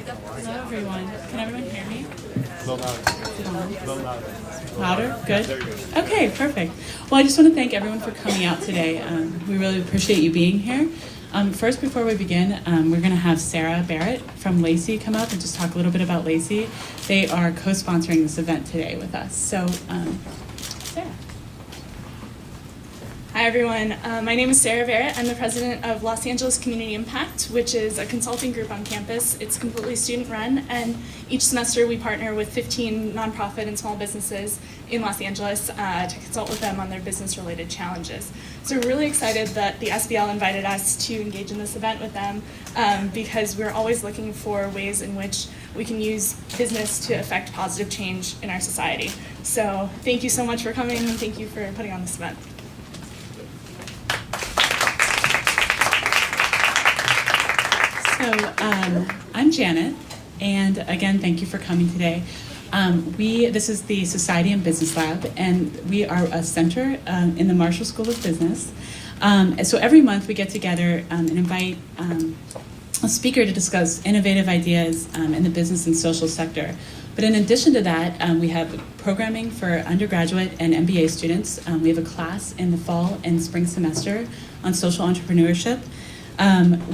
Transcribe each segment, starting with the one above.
Hello, everyone. Can everyone hear me? A little louder. Louder? Good? Okay, perfect. Well, I just want to thank everyone for coming out today. We really appreciate you being here. First, before we begin, we're going to have Sarah Barrett from Lacey come up and just talk a little bit about Lacey. They are co-sponsoring this event today with us. So, Sarah. Hi everyone, my name is Sarah Barrett. I'm the president of Los Angeles Community Impact, which is a consulting group on campus. It's completely student run, and each semester we partner with 15 nonprofit and small businesses in Los Angeles to consult with them on their business related challenges. So we're really excited that the SBL invited us to engage in this event with them because we're always looking for ways in which we can use business to affect positive change in our society. So thank you so much for coming, and thank you for putting on this event. So I'm Janet, and again, thank you for coming today. This is the Society and Business Lab, and we are a center in the Marshall School of Business. So every month we get together and invite a speaker to discuss innovative ideas in the business and social sector. But in addition to that, we have programming for undergraduate and MBA students. We have a class in the fall and spring semester on social entrepreneurship.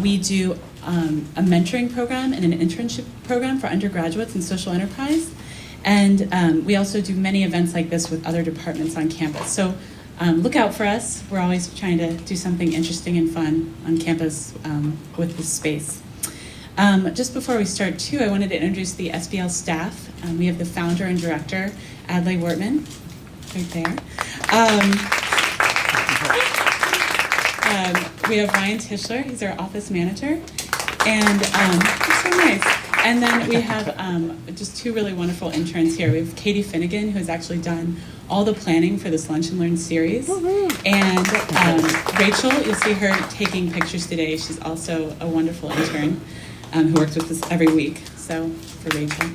We do a mentoring program and an internship program for undergraduates in social enterprise. And we also do many events like this with other departments on campus. So look out for us. We're always trying to do something interesting and fun on campus with this space. Just before we start, too, I wanted to introduce the SBL staff. We have the founder and director, Adlai Wortman, right there. We have Ryan Tischler, he's our office manager, and he's so nice. And then we have just two really wonderful interns here. We have Katie Finnegan, who has actually done all the planning for this Lunch and Learn series. And Rachel, you'll see her taking pictures today. She's also a wonderful intern who works with us every week. So for Rachel.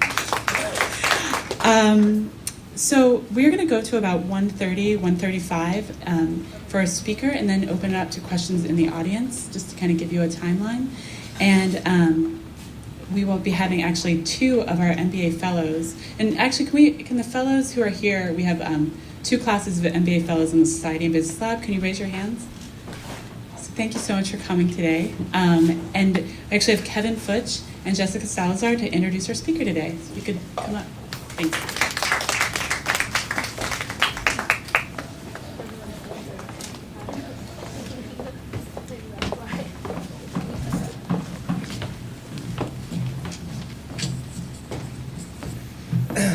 So we're going to go to about 1:30, 1:35 for a speaker, and then open it up to questions in the audience, just to kind of give you a timeline. And we will be having actually two of our MBA fellows. And actually, can the fellows who are here, we have two classes of MBA fellows in the Society and Business Lab. Can you raise your hands? So thank you so much for coming today. And we actually have Kevin Futch and Jessica Salazar to introduce our speaker today. So you could come up. Thanks.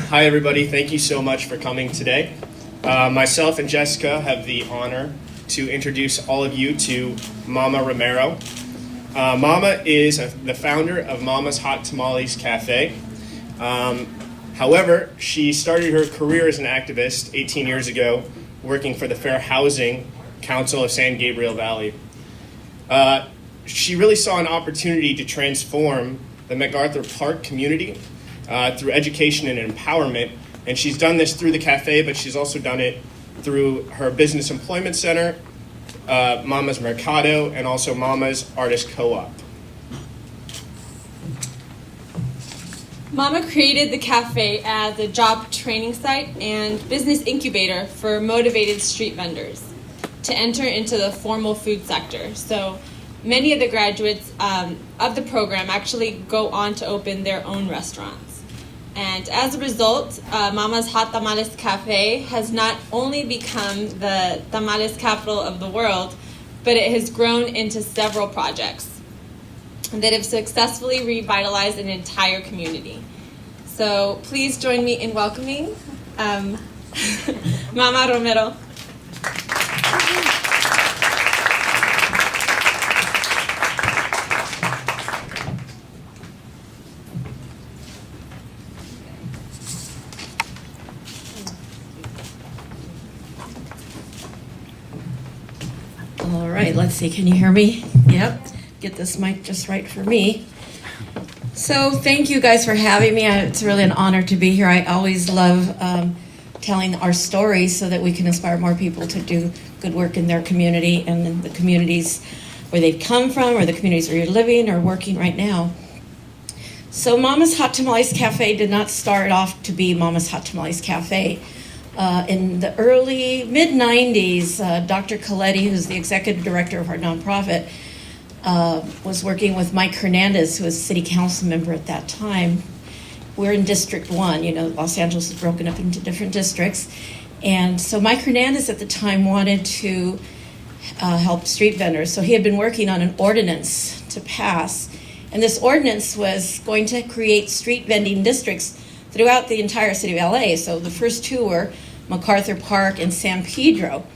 Hi everybody, thank you so much for coming today. Myself and Jessica have the honor to introduce all of you to Mama Romero. Mama is the founder of Mama's Hot Tamales Cafe. However, she started her career as an activist 18 years ago, working for the Fair Housing Council of San Gabriel Valley. She really saw an opportunity to transform the MacArthur Park community through education and empowerment, and she's done this through the cafe, but she's also done it through her business employment center, Mama's Mercado, and also Mama's Artist Co-op. Mama created the cafe as a job training site and business incubator for motivated street vendors to enter into the formal food sector. So many of the graduates of the program actually go on to open their own restaurants. And as a result, Mama's Hot Tamales Cafe has not only become the tamales capital of the world, but it has grown into several projects that have successfully revitalized an entire community. So please join me in welcoming Mama Romero. All right, let's see, can you hear me? Yep, get this mic just right for me. So thank you guys for having me. It's really an honor to be here. I always love telling our stories so that we can inspire more people to do good work in their community and in the communities where they've come from or the communities where you're living or working right now. So Mama's Hot Tamales Cafe did not start off to be Mama's Hot Tamales Cafe. In the early, mid-90s, Dr. Coletti, who's the executive director of our nonprofit, was working with Mike Hernandez, who was a city council member at that time. We're in District 1. You know, Los Angeles is broken up into different districts. And so Mike Hernandez at the time wanted to help street vendors. So he had been working on an ordinance to pass. And this ordinance was going to create street vending districts throughout the entire city of LA. So the first two were MacArthur Park and San Pedro.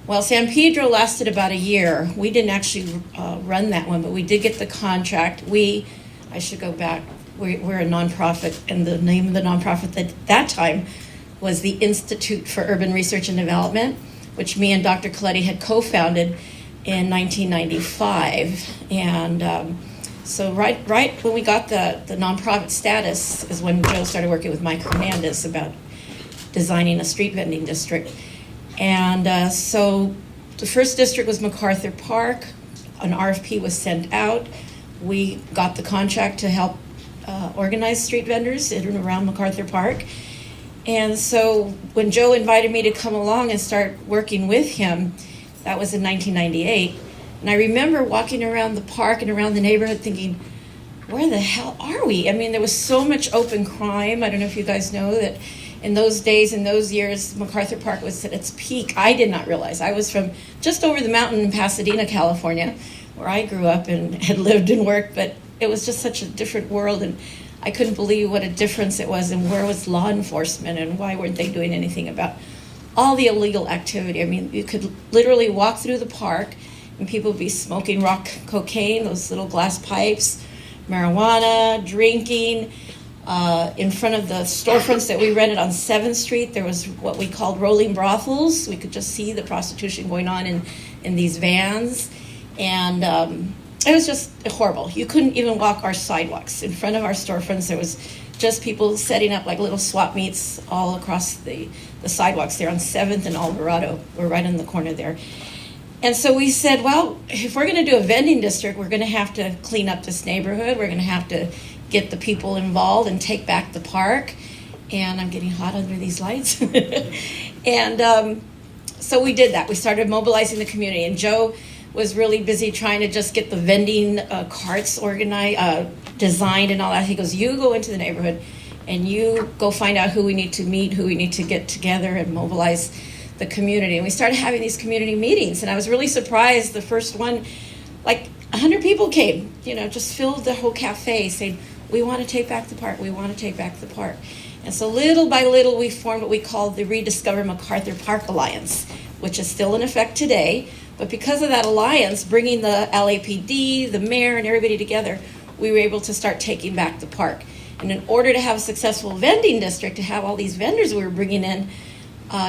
Well, San Pedro lasted about a year. We didn't actually run that one, but we did get the contract. I should go back. We're a nonprofit, and the name of the nonprofit at that time was the Institute for Urban Research and Development, which me and Dr. Coletti had co-founded in 1995. And so right when we got the nonprofit status is when Joe started working with Mike Hernandez about designing a street vending district. And so the first district was MacArthur Park. An RFP was sent out. We got the contract to help organize street vendors in and around MacArthur Park. And so when Joe invited me to come along and start working with him, that was in 1998. And I remember walking around the park and around the neighborhood thinking, where the hell are we? I mean, there was so much open crime. I don't know if you guys know that in those days, in those years, MacArthur Park was at its peak. I did not realize. I was from just over the mountain in Pasadena, California, where I grew up and had lived and worked, but it was just such a different world, and I couldn't believe what a difference it was, and where was law enforcement, and why weren't they doing anything about all the illegal activity. I mean, you could literally walk through the park, and people would be smoking rock cocaine, those little glass pipes, marijuana, drinking. In front of the storefronts that we rented on 7th Street, there was what we called rolling brothels. We could just see the prostitution going on in these vans. And it was just horrible. You couldn't even walk our sidewalks. In front of our storefronts, there was just people setting up like little swap meets all across the sidewalks there on 7th and Alvarado. We're right in the corner there. And so we said, well, if we're going to do a vending district, we're going to have to clean up this neighborhood. We're going to have to get the people involved and take back the park. And I'm getting hot under these lights. And so we did that. We started mobilizing the community. And Joe was really busy trying to just get the vending carts organized, designed and all that. He goes, you go into the neighborhood and you go find out who we need to meet, who we need to get together and mobilize the community. And we started having these community meetings. And I was really surprised. The first one, like 100 people came, just filled the whole cafe saying, we want to take back the park. We want to take back the park. And so little by little, we formed what we called the Rediscover MacArthur Park Alliance, which is still in effect today. But because of that alliance, bringing the LAPD, the mayor, and everybody together, we were able to start taking back the park. And in order to have a successful vending district, to have all these vendors we were bringing in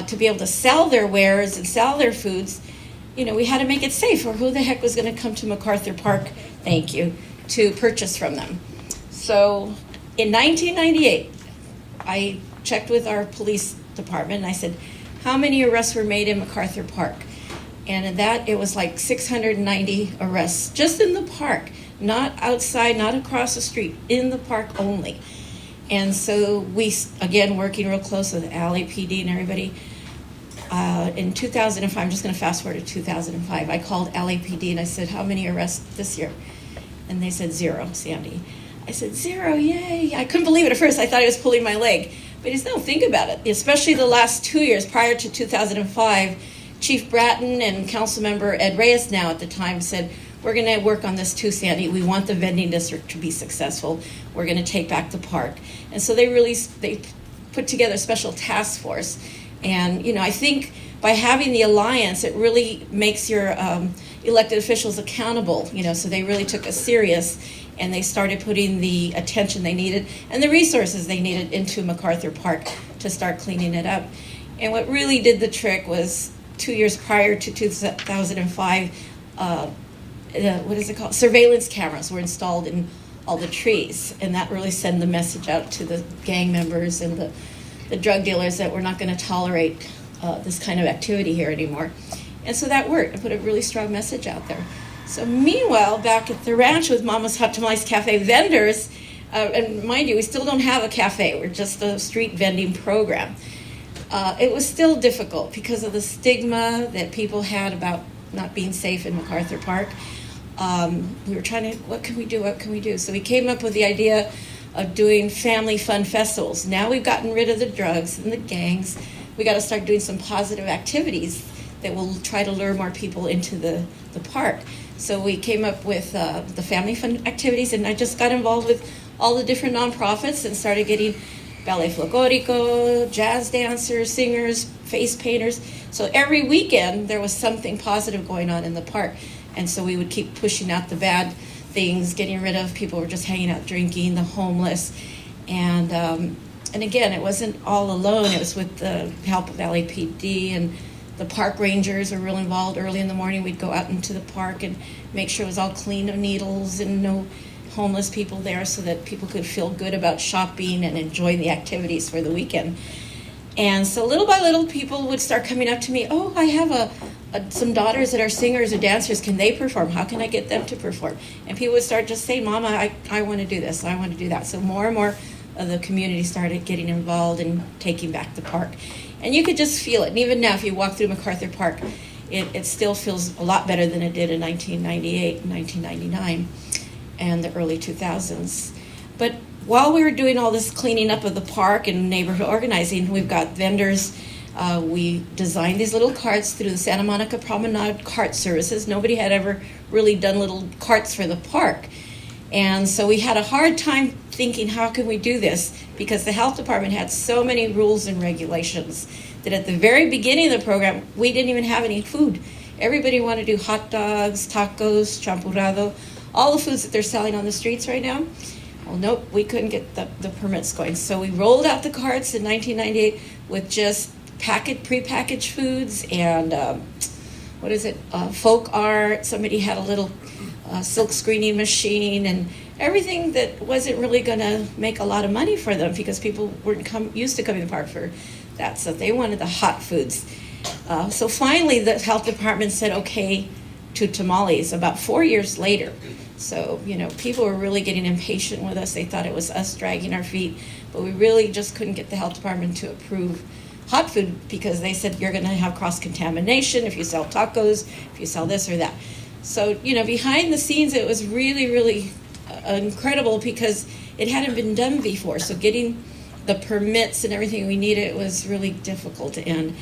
to be able to sell their wares and sell their foods, we had to make it safe, or who the heck was going to come to MacArthur Park, thank you, to purchase from them. So in 1998, I checked with our police department, and I said, how many arrests were made in MacArthur Park? And in that, it was like 690 arrests, just in the park, not outside, not across the street, in the park only. And so we, again, working real close with LAPD and everybody, in 2005, I'm just going to fast forward to 2005, I called LAPD and I said, how many arrests this year? And they said 0, Sandi. I said, 0, yay. I couldn't believe it at first. I thought I was pulling my leg. But he said, no, think about it. Especially the last 2 years prior to 2005, Chief Bratton and Council Member Ed Reyes now at the time said, we're going to work on this too, Sandi. We want the vending district to be successful. We're going to take back the park. And so they put together a special task force. And, I think by having the alliance, it really makes your elected officials accountable, so they really took us serious. And they started putting the attention they needed and the resources they needed into MacArthur Park to start cleaning it up. And what really did the trick was 2 years prior to 2005, surveillance cameras were installed in all the trees. And that really sent the message out to the gang members and the drug dealers that we're not going to tolerate this kind of activity here anymore. And so that worked. It put a really strong message out there. So meanwhile, back at the ranch with Mama's Hot Tamales Cafe vendors, and mind you, we still don't have a cafe. We're just a street vending program. It was still difficult because of the stigma that people had about not being safe in MacArthur Park. We were trying to, what can we do? So we came up with the idea of doing family fun festivals. Now we've gotten rid of the drugs and the gangs. We got to start doing some positive activities that will try to lure more people into the park. So we came up with the family fun activities, and I just got involved with all the different nonprofits and started getting ballet folklorico, jazz dancers, singers, face painters. So every weekend there was something positive going on in the park. And so we would keep pushing out the bad things, getting rid of people who were just hanging out drinking, the homeless. And again, it wasn't all alone. It was with the help of LAPD, and the park rangers were real involved. Early in the morning, we'd go out into the park and make sure it was all clean of needles and no homeless people there, so that people could feel good about shopping and enjoying the activities for the weekend. And so little by little, people would start coming up to me, oh, I have some daughters that are singers or dancers. Can they perform? How can I get them to perform? And people would start just saying, Mama, I want to do this. I want to do that. So more and more of the community started getting involved in taking back the park. And you could just feel it. And even now, if you walk through MacArthur Park, it still feels a lot better than it did in 1998 and 1999 and the early 2000s. But while we were doing all this cleaning up of the park and neighborhood organizing, we've got vendors. We designed these little carts through the Santa Monica Promenade Cart Services. Nobody had ever really done little carts for the park. And so we had a hard time thinking, how can we do this? Because the health department had so many rules and regulations that at the very beginning of the program, we didn't even have any food. Everybody wanted to do hot dogs, tacos, champurrado, all the foods that they're selling on the streets right now. Well, nope, we couldn't get the permits going. So we rolled out the carts in 1998 with just prepackaged foods and, folk art. Somebody had a little silk screening machine and everything that wasn't really going to make a lot of money for them, because people weren't used to coming to the park for that. So they wanted the hot foods. So finally, the health department said okay to tamales about 4 years later. So, people were really getting impatient with us. They thought it was us dragging our feet, but we really just couldn't get the health department to approve hot food, because they said you're going to have cross-contamination if you sell tacos, if you sell this or that. So, behind the scenes, it was really, really incredible because it hadn't been done before. So getting the permits and everything we needed was really difficult, and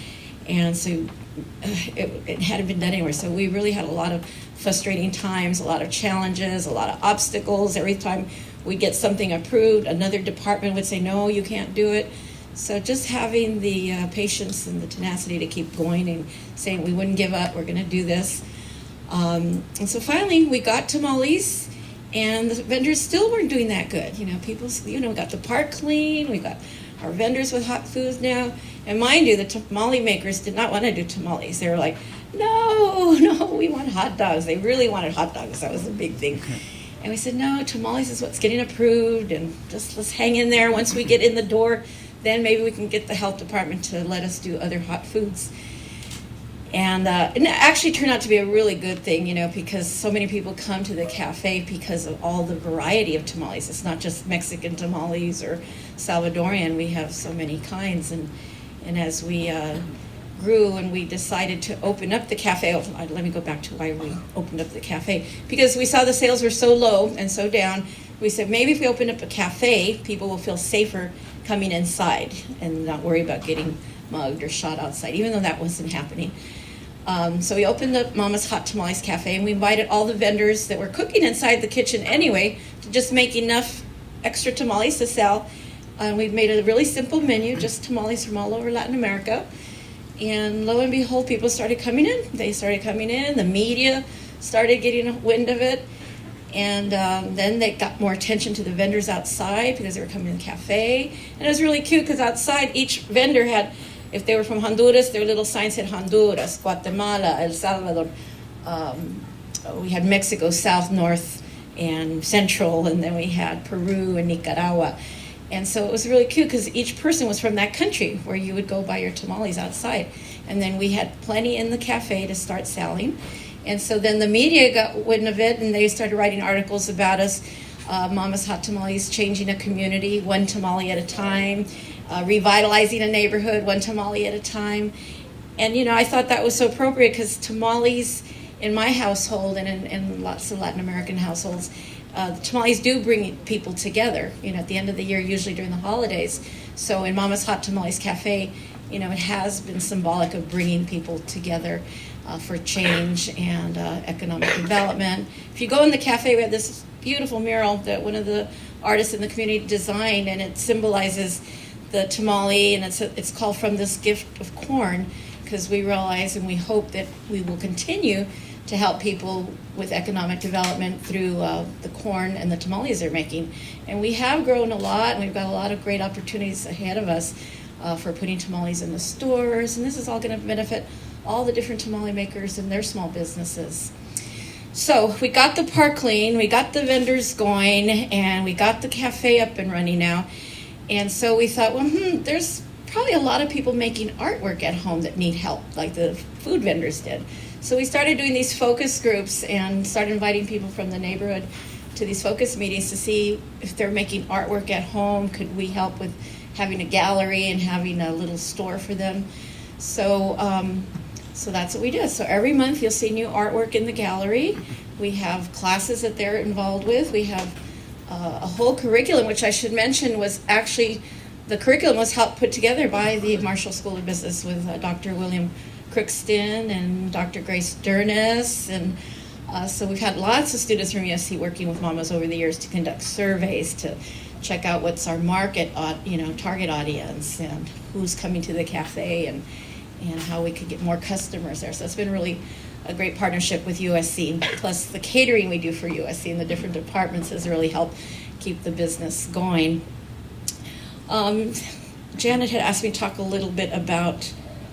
so it hadn't been done anywhere. So we really had a lot of frustrating times, a lot of challenges, a lot of obstacles. Every time we get something approved, another department would say, no, you can't do it. So just having the patience and the tenacity to keep going and saying we wouldn't give up, we're going to do this. And so finally we got tamales, and the vendors still weren't doing that good. People, got the park clean. We got our vendors with hot foods now. And mind you, the tamale makers did not want to do tamales. They were like, no, we want hot dogs. They really wanted hot dogs. That was the big thing. And we said, no, tamales is what's getting approved, and just let's hang in there. Once we get in the door, then maybe we can get the health department to let us do other hot foods. And it actually turned out to be a really good thing, because so many people come to the cafe because of all the variety of tamales. It's not just Mexican tamales or Salvadorian. We have so many kinds. And as we grew and we decided to open up the cafe, let me go back to why we opened up the cafe. Because we saw the sales were so low and so down, we said maybe if we open up a cafe, people will feel safer coming inside and not worry about getting mugged or shot outside, even though that wasn't happening. So we opened up Mama's Hot Tamales Cafe, and we invited all the vendors that were cooking inside the kitchen anyway to just make enough extra tamales to sell. And we made a really simple menu, just tamales from all over Latin America. And lo and behold, people started coming in. They started coming in. The media started getting a wind of it. And then they got more attention to the vendors outside because they were coming to the cafe. And it was really cute because outside each vendor had, if they were from Honduras, their little sign said Honduras, Guatemala, El Salvador. We had Mexico, South, North, and Central, and then we had Peru and Nicaragua. And so it was really cute because each person was from that country where you would go buy your tamales outside. And then we had plenty in the cafe to start selling. And so then the media got wind of it, and they started writing articles about us. Mama's Hot Tamales, changing a community one tamale at a time, revitalizing a neighborhood one tamale at a time. And, I thought that was so appropriate because tamales in my household and in lots of Latin American households, tamales do bring people together, at the end of the year, usually during the holidays. So in Mama's Hot Tamales Cafe, it has been symbolic of bringing people together for change and economic development. If you go in the cafe, we have this beautiful mural that one of the artists in the community designed, and it symbolizes the tamale, and it's called From This Gift of Corn, because we realize and we hope that we will continue to help people with economic development through the corn and the tamales they're making. And we have grown a lot, and we've got a lot of great opportunities ahead of us for putting tamales in the stores, and this is all going to benefit all the different tamale makers and their small businesses. So we got the park clean, we got the vendors going, and we got the cafe up and running now. And so we thought, there's probably a lot of people making artwork at home that need help, like the food vendors did. So we started doing these focus groups and started inviting people from the neighborhood to these focus meetings to see if they're making artwork at home. Could we help with having a gallery and having a little store for them? So that's what we do. So every month you'll see new artwork in the gallery. We have classes that they're involved with. We have a whole curriculum, which I should mention was actually, the curriculum was helped put together by the Marshall School of Business with Dr. William Crookston and Dr. Grace Dernis. And so we've had lots of students from USC working with mamas over the years to conduct surveys, to check out what's our market, target audience, and who's coming to the cafe, and how we could get more customers there. So it's been really a great partnership with USC. Plus the catering we do for USC and the different departments has really helped keep the business going. Janet had asked me to talk a little bit about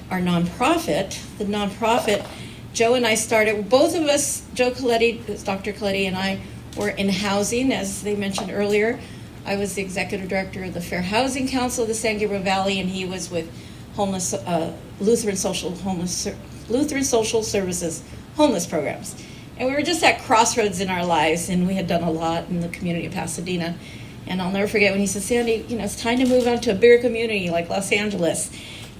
our nonprofit. The nonprofit, Joe and I started, both of us, Joe Coletti, Dr. Coletti, and I were in housing, as they mentioned earlier. I was the executive director of the Fair Housing Council of the San Gabriel Valley, and he was with Lutheran Social Services homeless programs. And we were just at crossroads in our lives, and we had done a lot in the community of Pasadena. And I'll never forget when he said, Sandy, it's time to move on to a bigger community like Los Angeles.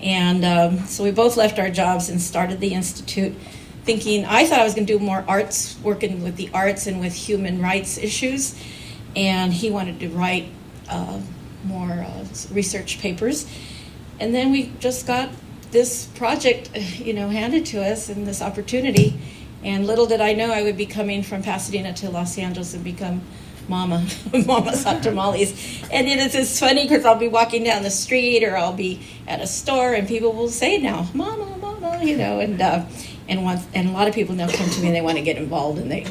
And so we both left our jobs and started the Institute, thinking, I thought I was going to do more arts, working with the arts and with human rights issues. And he wanted to write more research papers. And then we just got this project, handed to us, and this opportunity. And little did I know I would be coming from Pasadena to Los Angeles and become Mama's Hot Tamales. And it's funny because I'll be walking down the street or I'll be at a store and people will say now, Mama, and a lot of people now come to me and they want to get involved, and they,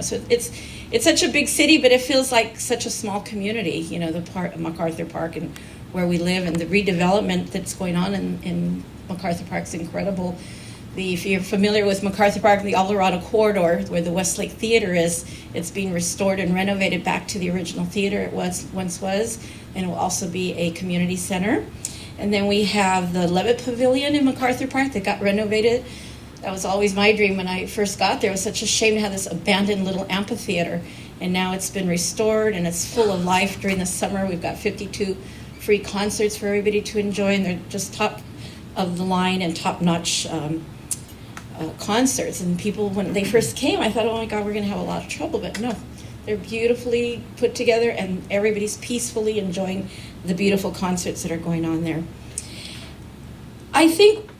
so it's such a big city, but it feels like such a small community, the MacArthur Park and where we live, and the redevelopment that's going on in MacArthur Park is incredible. If you're familiar with MacArthur Park, the Alvarado corridor, where the Westlake Theater is, it's being restored and renovated back to the original theater it once was, and it will also be a community center. And then we have the Levitt Pavilion in MacArthur Park that got renovated. That was always my dream when I first got there. It was such a shame to have this abandoned little amphitheater, and now it's been restored and it's full of life during the summer. We've got 52 free concerts for everybody to enjoy, and they're just top of the line and top-notch concerts. And people, when they first came, I thought, oh my God, we're going to have a lot of trouble. But no, they're beautifully put together, and everybody's peacefully enjoying the beautiful concerts that are going on there. I think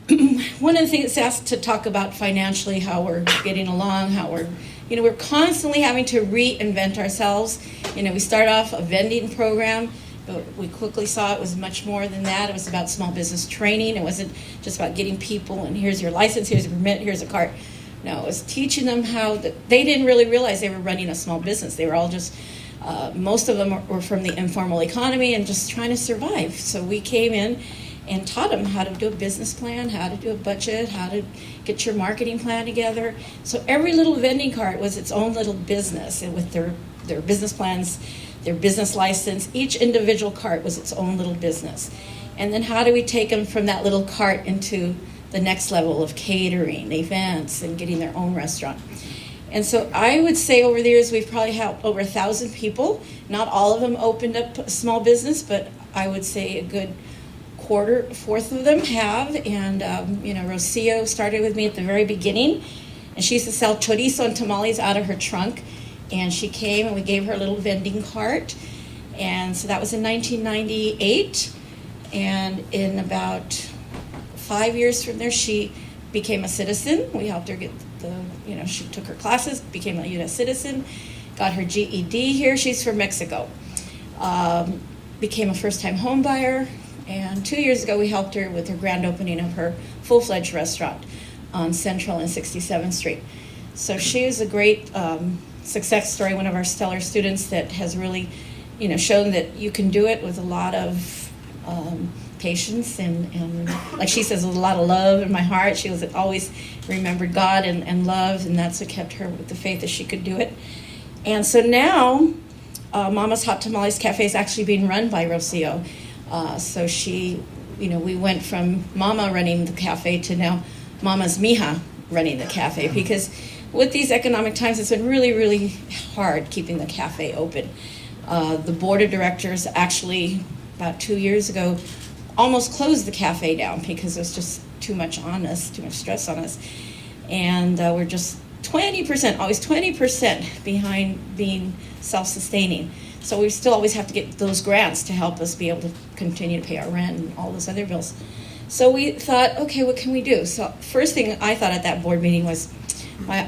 one of the things that's asked to talk about financially, how we're getting along, how we're constantly having to reinvent ourselves. We start off a vending program, but we quickly saw it was much more than that. It was about small business training. It wasn't just about getting people and here's your license, here's a permit, here's a cart. No, it was teaching them how they didn't really realize they were running a small business. They were all just, most of them were from the informal economy and just trying to survive. So we came in and taught them how to do a business plan, how to do a budget, how to get your marketing plan together. So every little vending cart was its own little business, and with their business plans, their business license, each individual cart was its own little business. And then how do we take them from that little cart into the next level of catering, events, and getting their own restaurant? And so I would say over the years, we've probably helped over 1,000 people. Not all of them opened up a small business, but I would say a good fourth of them have. And, Rocio started with me at the very beginning, and she used to sell chorizo and tamales out of her trunk. And she came and we gave her a little vending cart. And so that was in 1998. And in about 5 years from there, she became a citizen. We helped her get she took her classes, became a U.S. citizen, got her GED here. She's from Mexico. Became a first-time home buyer. And 2 years ago, we helped her with her grand opening of her full-fledged restaurant on Central and 67th Street. So she is a great success story, one of our stellar students that has really, shown that you can do it with a lot of patience and like she says, with a lot of love in my heart. She was always remembered God and love, and that's what kept her with the faith that she could do it. And so now, Mama's Hot Tamales Cafe is actually being run by Rocio. So she, we went from Mama running the cafe to now Mama's Mija running the cafe, because with these economic times, it's been really, really hard keeping the cafe open. The board of directors actually, about 2 years ago, almost closed the cafe down because there's just too much on us, too much stress on us. And we're just 20%, always 20% behind being self-sustaining. So we still always have to get those grants to help us be able to continue to pay our rent and all those other bills. So we thought, okay, what can we do? So first thing I thought at that board meeting was,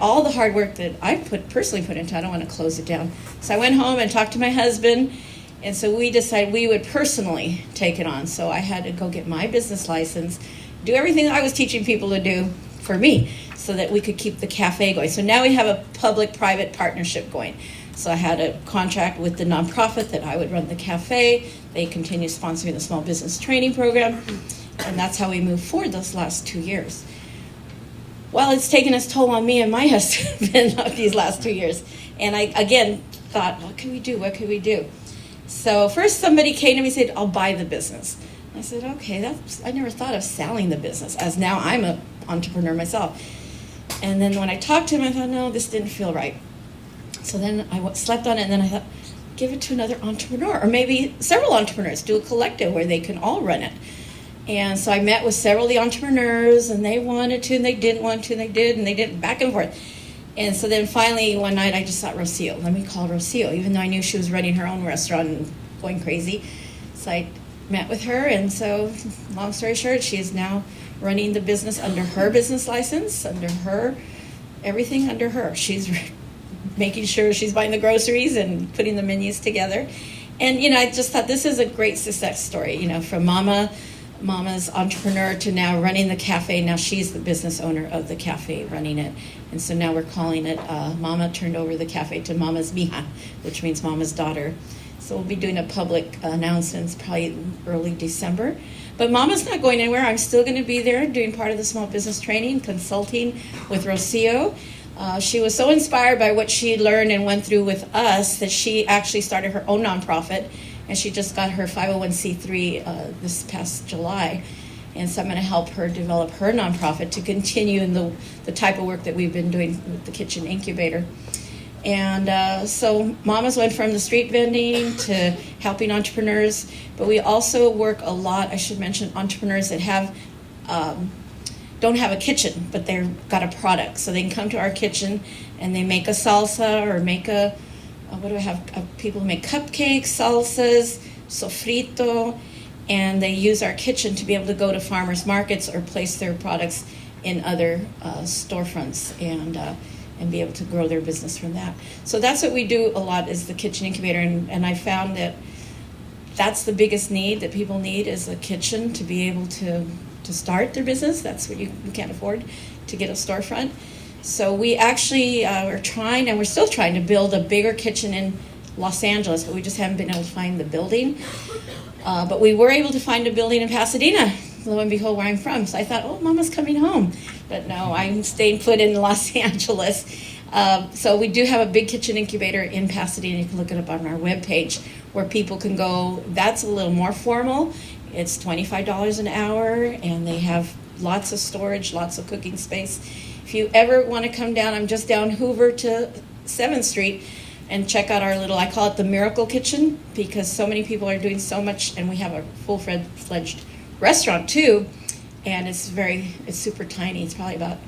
all the hard work that I personally put into it, I don't want to close it down. So I went home and talked to my husband, and so we decided we would personally take it on. So I had to go get my business license, do everything I was teaching people to do for me so that we could keep the cafe going. So now we have a public-private partnership going. So I had a contract with the nonprofit that I would run the cafe. They continue sponsoring the small business training program, and that's how we moved forward those last 2 years. Well, it's taken its toll on me and my husband these last 2 years. And I, again, thought, what can we do? What can we do? So first somebody came to me and said, I'll buy the business. I said, okay, I never thought of selling the business, as now I'm an entrepreneur myself. And then when I talked to him, I thought, no, this didn't feel right. So then I slept on it, and then I thought, give it to another entrepreneur, or maybe several entrepreneurs, do a collective where they can all run it. And so I met with several of the entrepreneurs, and they wanted to, and they didn't want to, and they did, and they did, back and forth. And so then finally one night I just thought, Rocio, let me call Rocio, even though I knew she was running her own restaurant and going crazy. So I met with her, and so long story short, she is now running the business under her business license, under her, everything under her. She's making sure she's buying the groceries and putting the menus together. And, I just thought this is a great success story, from Mama's entrepreneur to now running the cafe. Now she's the business owner of the cafe, running it. And so now we're calling it, Mama turned over the cafe to Mama's Mija, which means Mama's daughter. So we'll be doing a public announcement probably early December. But Mama's not going anywhere. I'm still going to be there doing part of the small business training, consulting with Rocio. She was so inspired by what she learned and went through with us that she actually started her own nonprofit, and she just got her 501c3 this past July. And so I'm going to help her develop her nonprofit to continue in the type of work that we've been doing with the kitchen incubator. And so Mama's went from the street vending to helping entrepreneurs, but we also work a lot, I should mention, entrepreneurs that have don't have a kitchen, but they've got a product. So they can come to our kitchen and they make a salsa or make what do I have? People make cupcakes, salsas, sofrito, and they use our kitchen to be able to go to farmers markets or place their products in other storefronts and be able to grow their business from that. So that's what we do a lot, is the kitchen incubator, and I found that that's the biggest need that people need, is a kitchen to be able to start their business. That's what you can't afford, to get a storefront. So we actually are trying, and we're still trying to build a bigger kitchen in Los Angeles, but we just haven't been able to find the building. But we were able to find a building in Pasadena, lo and behold, where I'm from. So I thought, oh, Mama's coming home. But no, I'm staying put in Los Angeles. So we do have a big kitchen incubator in Pasadena. You can look it up on our webpage, where people can go. That's a little more formal. It's $25 an hour, and they have lots of storage, lots of cooking space. If you ever want to come down, I'm just down Hoover to 7th Street, and check out our little, I call it the Miracle Kitchen, because so many people are doing so much, and we have a full-fledged restaurant too, and it's super tiny. It's probably about,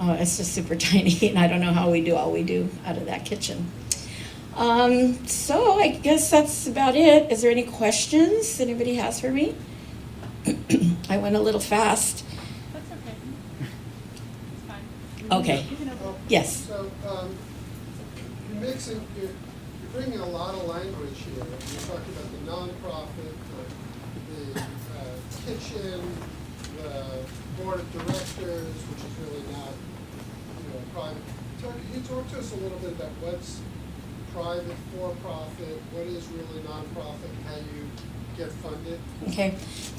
it's just super tiny, and I don't know how we do all we do out of that kitchen. So I guess that's about it. Is there any questions anybody has for me? I went a little fast. That's okay. It's fine. Okay. Yes. So, you're bringing a lot of language here. You're talking about the nonprofit, the kitchen, the board of directors, which is really not, private. Can you talk to us a little bit about what's private, for-profit, what is really nonprofit, how you get funded? Okay.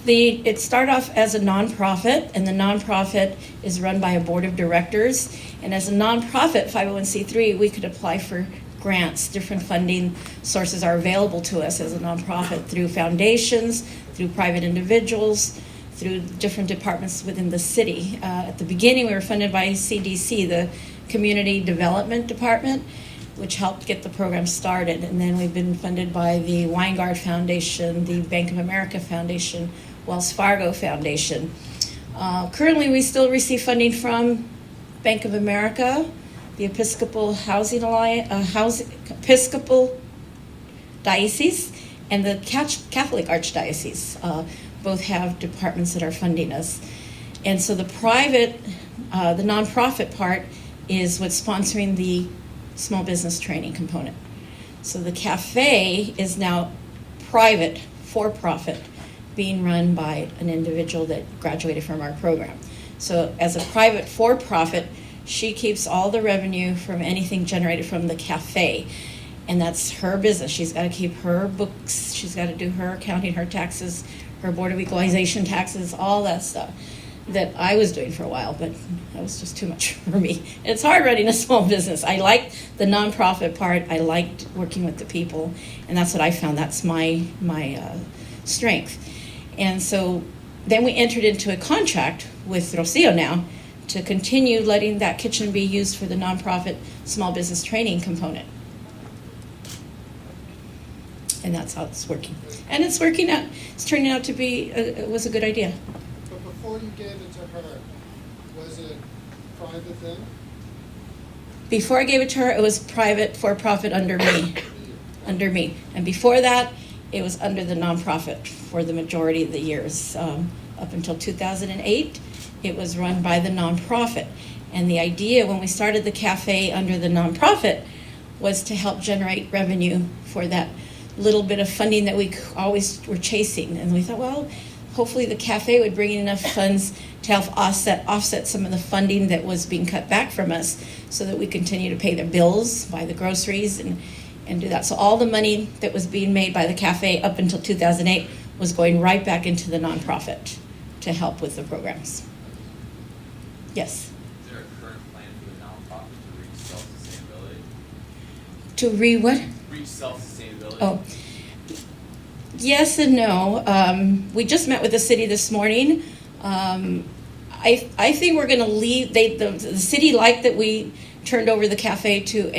It started off as a nonprofit, and the nonprofit is run by a board of directors. And as a nonprofit 501c3, we could apply for grants. Different funding sources are available to us as a nonprofit through foundations, through private individuals, through different departments within the city. At the beginning, we were funded by CDC, the Community Development Department, which helped get the program started. And then we've been funded by the Weingard Foundation, the Bank of America Foundation, Wells Fargo Foundation. Currently, we still receive funding from Bank of America, the Episcopal Housing Alliance, Episcopal Diocese, and the Catholic Archdiocese. Both have departments that are funding us. And so the nonprofit part is what's sponsoring the small business training component. So the cafe is now private, for-profit, being run by an individual that graduated from our program. So as a private for-profit, she keeps all the revenue from anything generated from the cafe. And that's her business. She's got to keep her books, she's got to do her accounting, her taxes, her Board of Equalization taxes, all that stuff that I was doing for a while, but that was just too much for me. It's hard running a small business. I liked the nonprofit part. I liked working with the people, and that's what I found. That's my strength. And so then we entered into a contract with Rocio now to continue letting that kitchen be used for the nonprofit small business training component. And that's how it's working. And it's working out. It's turning out to be, it was a good idea. But before you gave it to her, was it private then? Before I gave it to her, it was private, for-profit under me. Under me. And before that, it was under the nonprofit for the majority of the years. Up until 2008, it was run by the nonprofit. And the idea when we started the cafe under the nonprofit was to help generate revenue for that little bit of funding that we always were chasing. And we thought, well, hopefully the cafe would bring in enough funds to help offset some of the funding that was being cut back from us so that we continue to pay the bills, buy the groceries, and do that. So all the money that was being made by the cafe up until 2008 was going right back into the nonprofit to help with the programs. Yes? Is there a current plan for the nonprofit to reach self-sustainability? To what? Reach self-sustainability? Oh, yes and no. We just met with the city this morning. I think we're going to leave. The city liked that we turned over the cafe to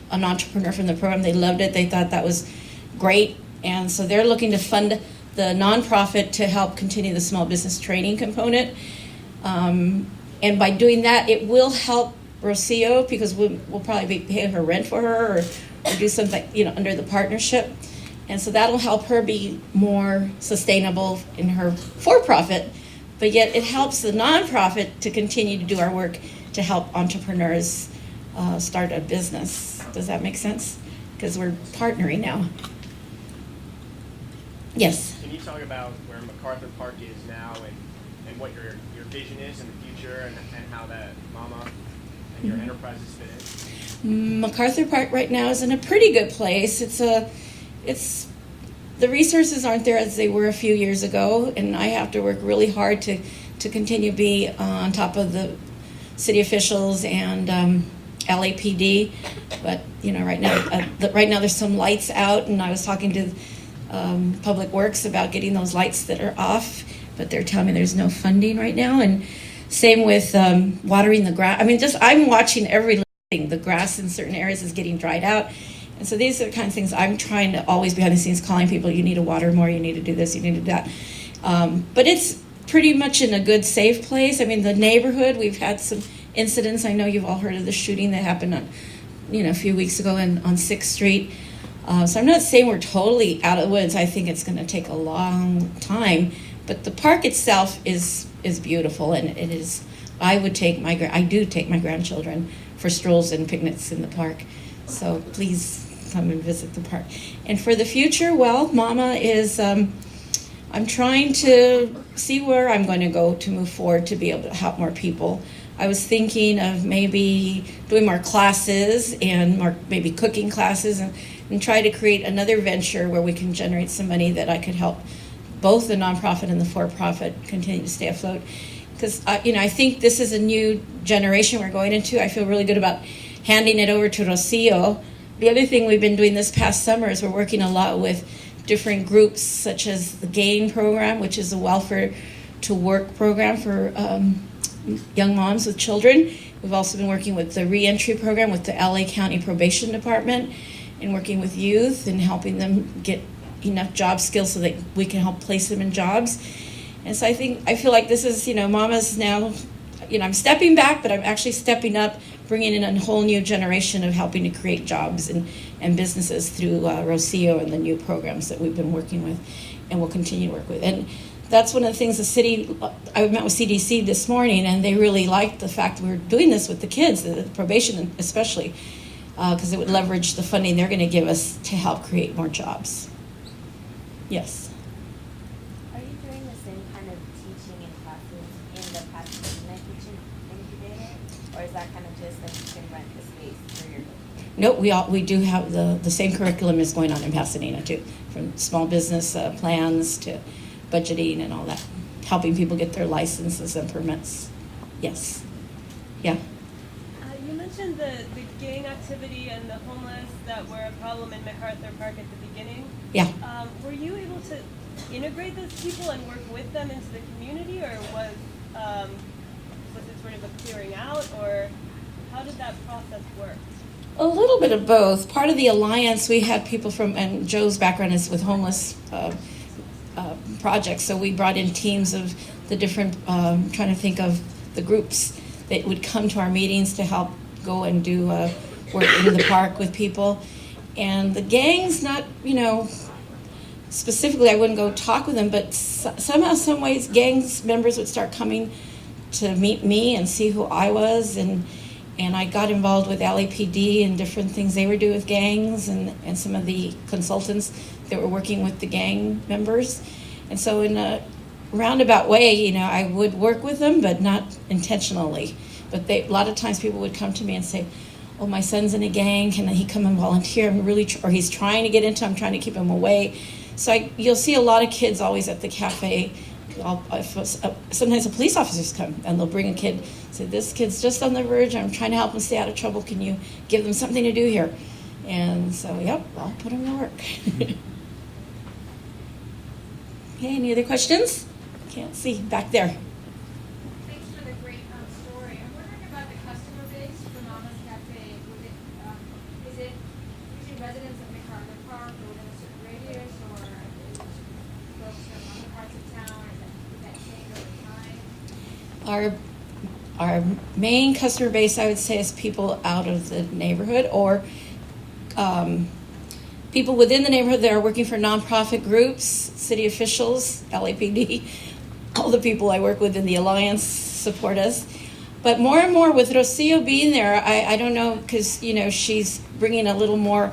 an entrepreneur from the program. They loved it. They thought that was great. And so they're looking to fund the nonprofit to help continue the small business training component. And by doing that, it will help Rocio because we'll probably be paying her rent for her or do something, under the partnership. And so that'll help her be more sustainable in her for-profit, but yet it helps the nonprofit to continue to do our work to help entrepreneurs start a business. Does that make sense? Because we're partnering now. Yes? Can you talk about where MacArthur Park is now and what your vision is in the future and how that Mama and your enterprises fit in? MacArthur Park right now is in a pretty good place. The resources aren't there as they were a few years ago, and I have to work really hard to continue to be on top of the city officials and LAPD. But right now there's some lights out, and I was talking to Public Works about getting those lights that are off, but they're telling me there's no funding right now, and Same with watering the grass. I mean, just I'm watching every little thing. The grass in certain areas is getting dried out. And so these are the kinds of things I'm trying to always behind the scenes calling people, you need to water more, you need to do this, you need to do that. But it's pretty much in a good, safe place. I mean, the neighborhood, we've had some incidents. I know you've all heard of the shooting that happened on, a few weeks ago on 6th Street. So I'm not saying we're totally out of the woods. I think it's going to take a long time. But the park itself is beautiful, and it is. I do take my grandchildren for strolls and picnics in the park. So please come and visit the park. And for the future, well, Mama is. I'm trying to see where I'm going to go to move forward to be able to help more people. I was thinking of maybe doing more classes and more maybe cooking classes and try to create another venture where we can generate some money that I could help both the nonprofit and the for-profit continue to stay afloat. Because, I think this is a new generation we're going into. I feel really good about handing it over to Rocio. The other thing we've been doing this past summer is we're working a lot with different groups such as the Gain program, which is a welfare to work program for young moms with children. We've also been working with the Reentry Program with the LA County Probation Department and working with youth and helping them get enough job skills so that we can help place them in jobs. And so I feel like this is, Mama's now, I'm stepping back, but I'm actually stepping up, bringing in a whole new generation of helping to create jobs and businesses through Rocio and the new programs that we've been working with and will continue to work with. And that's one of the things I met with CDC this morning, and they really liked the fact that we were doing this with the kids, the probation especially, because it would leverage the funding they're going to give us to help create more jobs. Yes. Are you doing the same kind of teaching in classes in the Pasadena Kitchen Incubator? Or is that kind of just that you can rent the space for your... No, we do have the same curriculum is going on in Pasadena too, from small business plans to budgeting and all that, helping people get their licenses and permits. Yes. Yeah. You mentioned the gang activity and the homeless that were a problem in MacArthur Park at the beginning. Yeah. Were you able to integrate those people and work with them into the community, or was it sort of a clearing out, or how did that process work? A little bit of both. Part of the alliance, we had people from, and Joe's background is with homeless projects, so we brought in teams of the different, trying to think of the groups that would come to our meetings to help go and do work in the park with people. And the gangs, not, specifically, I wouldn't go talk with them, but somehow, some ways, gangs members would start coming to meet me and see who I was, and I got involved with LAPD and different things they were doing with gangs and some of the consultants that were working with the gang members. And so in a roundabout way, I would work with them, but not intentionally. But a lot of times people would come to me and say, oh, my son's in a gang, can he come and volunteer? Or he's trying to get into, I'm trying to keep him away. So you'll see a lot of kids always at the cafe. Sometimes the police officers come and they'll bring a kid, say, this kid's just on the verge, I'm trying to help him stay out of trouble, can you give them something to do here? And so, yep, I'll put him to work. Okay, any other questions? Can't see, back there. Thanks for the great story. I'm wondering about the customer base for Mama's Cafe. Is it usually residents of MacArthur Park or within a certain radius, or is it folks from other parts of town, or does that change over time? Our main customer base, I would say, is people out of the neighborhood or people within the neighborhood that are working for nonprofit groups, city officials, LAPD, all the people I work with in the Alliance support us. But more and more with Rocio being there, I don't know, because, she's bringing a little more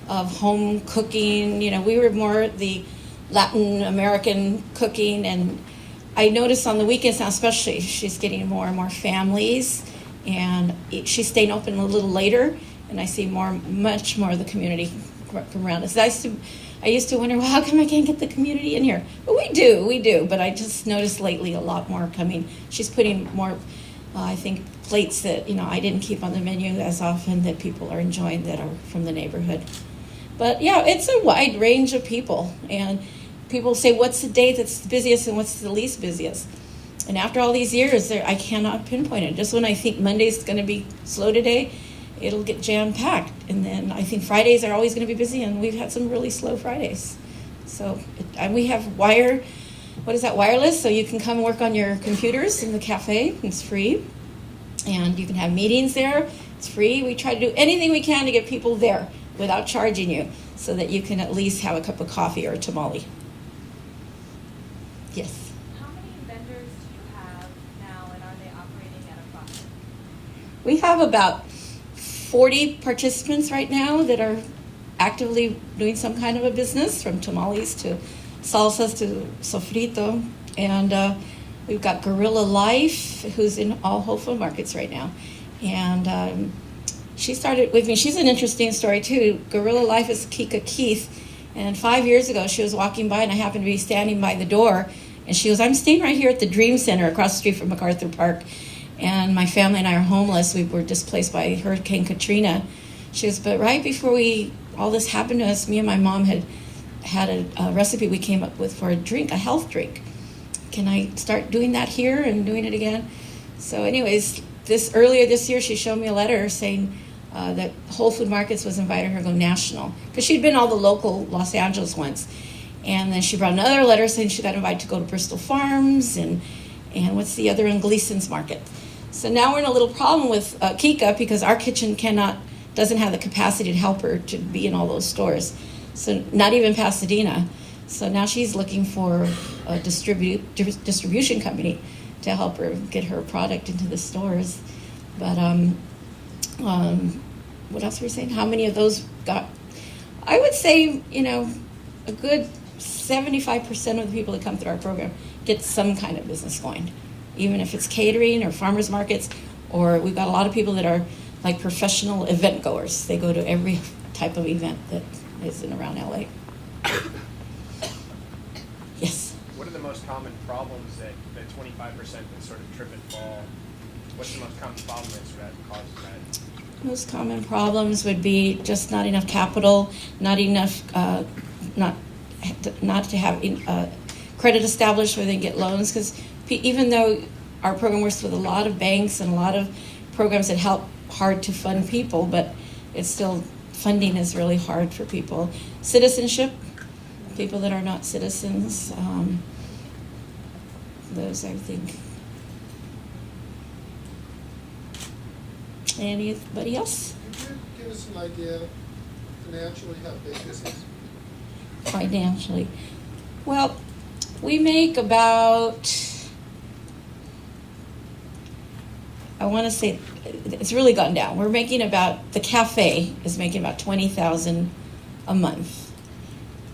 of home cooking. We were more the Latin American cooking, and I notice on the weekends now especially, she's getting more and more families, and she's staying open a little later, and I see much more of the community from around us. I used to wonder, well, how come I can't get the community in here? But we do. But I just noticed lately a lot more coming. She's putting more, I think, plates that, I didn't keep on the menu as often that people are enjoying that are from the neighborhood. But yeah, it's a wide range of people. And people say, what's the day that's the busiest and what's the least busiest? And after all these years, I cannot pinpoint it. Just when I think Monday's going to be slow today, it'll get jam-packed. And then I think Fridays are always going to be busy, and we've had some really slow Fridays. So and we have wireless, so you can come work on your computers in the cafe. It's free. And you can have meetings there. It's free. We try to do anything we can to get people there without charging you, so that you can at least have a cup of coffee or a tamale. Yes? How many vendors do you have now, and are they operating at a profit? We have about 40 participants right now that are actively doing some kind of a business, from tamales to salsas to sofrito. And we've got Guerrilla Life, who's in all Whole Food Markets right now. And she started with me. She's an interesting story, too. Guerrilla Life is Kika Keith. And 5 years ago, she was walking by, and I happened to be standing by the door. And she goes, I'm staying right here at the Dream Center across the street from MacArthur Park. And my family and I are homeless. We were displaced by Hurricane Katrina. She goes, but right before all this happened to us, me and my mom had a recipe we came up with for a drink, a health drink. Can I start doing that here and doing it again? So anyways, earlier this year, she showed me a letter saying that Whole Food Markets was inviting her to go national, because she'd been all the local Los Angeles ones. And then she brought another letter saying she got invited to go to Bristol Farms and what's the other one, Gleason's Market. So now we're in a little problem with Kika, because our kitchen doesn't have the capacity to help her to be in all those stores. So not even Pasadena. So now she's looking for a distribution company to help her get her product into the stores. But what else were we saying? How many of those got? I would say, a good 75% of the people that come through our program get some kind of business going, even if it's catering or farmers markets, or we've got a lot of people that are like professional event goers. They go to every type of event that is in around LA. Yes? What are the most common problems that 25% that sort of trip and fall? What's the most common problem that causes that? Most common problems would be just not enough capital, not enough, not to have credit established where they can get loans. Because even though our program works with a lot of banks and a lot of programs that help hard to fund people, but it's still, funding is really hard for people. Citizenship, people that are not citizens, those I think. Anybody else? Could you give us an idea financially how big this is? Financially. Well, we make about, I want to say, it's really gone down. We're making about, the cafe is making about $20,000 a month.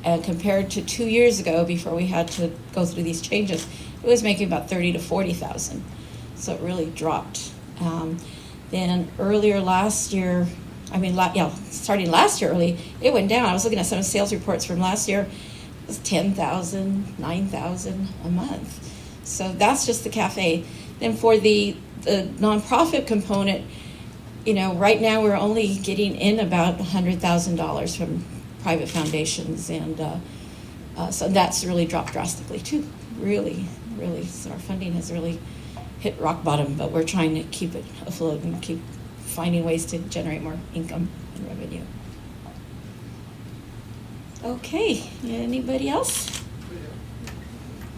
And compared to 2 years ago, before we had to go through these changes, it was making about $30,000 to $40,000. So it really dropped. Then earlier last year, starting last year early, it went down. I was looking at some sales reports from last year. It was $10,000, $9,000 a month. So that's just the cafe. Then for the nonprofit component, right now we're only getting in about $100,000 from private foundations, and so that's really dropped drastically too. Really, so our funding has really hit rock bottom, but we're trying to keep it afloat and keep finding ways to generate more income and revenue. Okay, anybody else?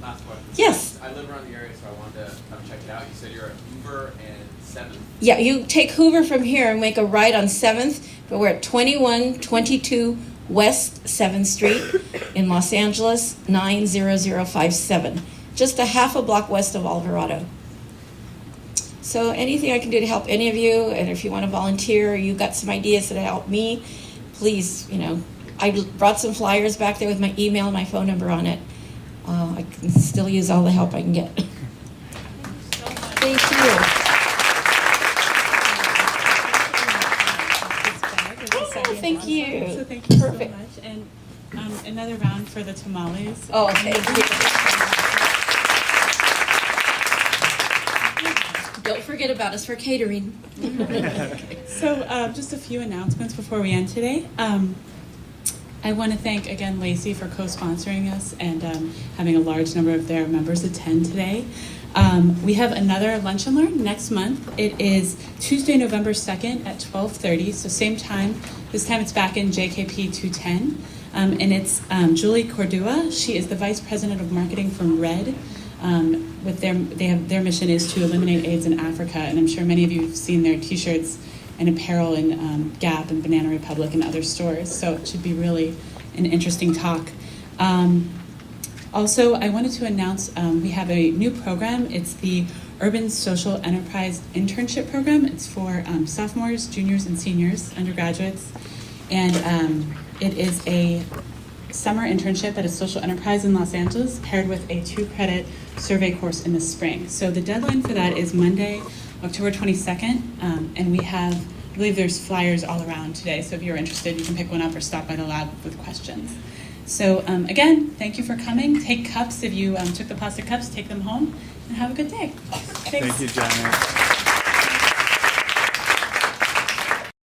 Last question. Yes. I live around the area, so I wanted to come check it out. You said you're at Hoover and 7th? Yeah, you take Hoover from here and make a right on 7th, but we're at 2122 West 7th Street in Los Angeles, 90057. Just a half a block west of Alvarado. So anything I can do to help any of you, and if you want to volunteer, or you got some ideas that help me, please, I brought some flyers back there with my email and my phone number on it. I can still use all the help I can get. Thank you. Oh, thank you. So thank you Perfect. so much. And another round for the tamales. Oh, thank you. Don't forget about us for catering. So just a few announcements before we end today. I want to thank again Lacey for co-sponsoring us and having a large number of their members attend today. We have another Lunch and Learn next month. It is Tuesday, November 2nd at 12:30, so same time. This time it's back in JKP 210. And it's Julie Cordua. She is the Vice President of Marketing from RED. With their mission is to eliminate AIDS in Africa, and I'm sure many of you have seen their T-shirts and apparel in Gap and Banana Republic and other stores, so it should be really an interesting talk. Also, I wanted to announce we have a new program. It's the Urban Social Enterprise Internship Program. It's for sophomores, juniors, and seniors, undergraduates, and it is a summer internship at a social enterprise in Los Angeles paired with a 2-credit survey course in the spring. So the deadline for that is Monday, October 22nd, and we have, I believe there's flyers all around today, so if you're interested, you can pick one up or stop by the lab with questions. So again, thank you for coming. Take cups, if you took the plastic cups, take them home, and have a good day. Thanks. Thank you, Janet.